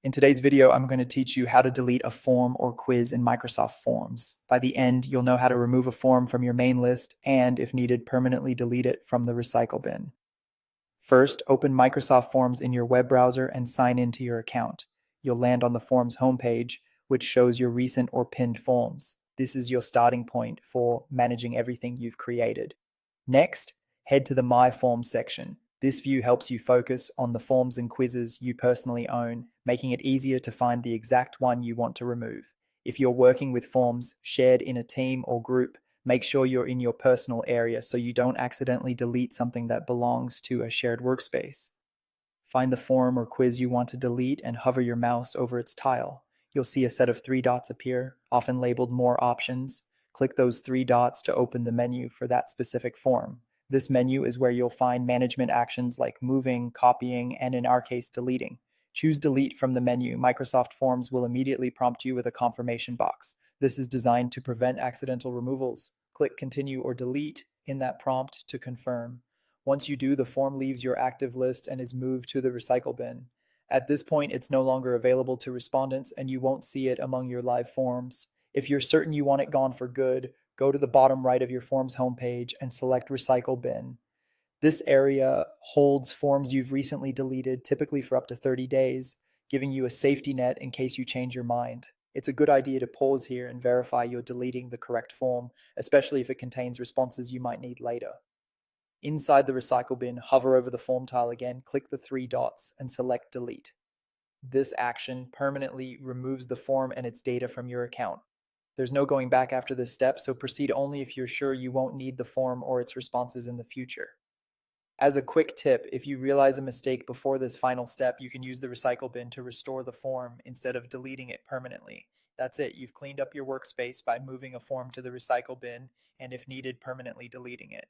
In today's video, I'm going to teach you how to delete a form or quiz in Microsoft Forms. By the end, you'll know how to remove a form from your main list and, if needed, permanently delete it from the recycle bin. First, open Microsoft Forms in your web browser and sign into your account. You'll land on the Forms homepage, which shows your recent or pinned forms. This is your starting point for managing everything you've created. Next, head to the My Forms section. This view helps you focus on the forms and quizzes you personally own, making it easier to find the exact one you want to remove. If you're working with forms shared in a team or group, make sure you're in your personal area so you don't accidentally delete something that belongs to a shared workspace. Find the form or quiz you want to delete and hover your mouse over its tile. You'll see a set of three dots appear, often labeled More Options. Click those three dots to open the menu for that specific form. This menu is where you'll find management actions like moving, copying, and in our case, deleting. Choose Delete from the menu. Microsoft Forms will immediately prompt you with a confirmation box. This is designed to prevent accidental removals. Click Continue or Delete in that prompt to confirm. Once you do, the form leaves your active list and is moved to the recycle bin. At this point, it's no longer available to respondents and you won't see it among your live forms. If you're certain you want it gone for good, go to the bottom right of your forms homepage and select Recycle Bin. This area holds forms you've recently deleted, typically for up to 30 days, giving you a safety net in case you change your mind. It's a good idea to pause here and verify you're deleting the correct form, especially if it contains responses you might need later. Inside the recycle bin, hover over the form tile again, click the three dots, and select Delete. This action permanently removes the form and its data from your account. There's no going back after this step, so proceed only if you're sure you won't need the form or its responses in the future. As a quick tip, if you realize a mistake before this final step, you can use the recycle bin to restore the form instead of deleting it permanently. That's it, you've cleaned up your workspace by moving a form to the recycle bin and, if needed, permanently deleting it.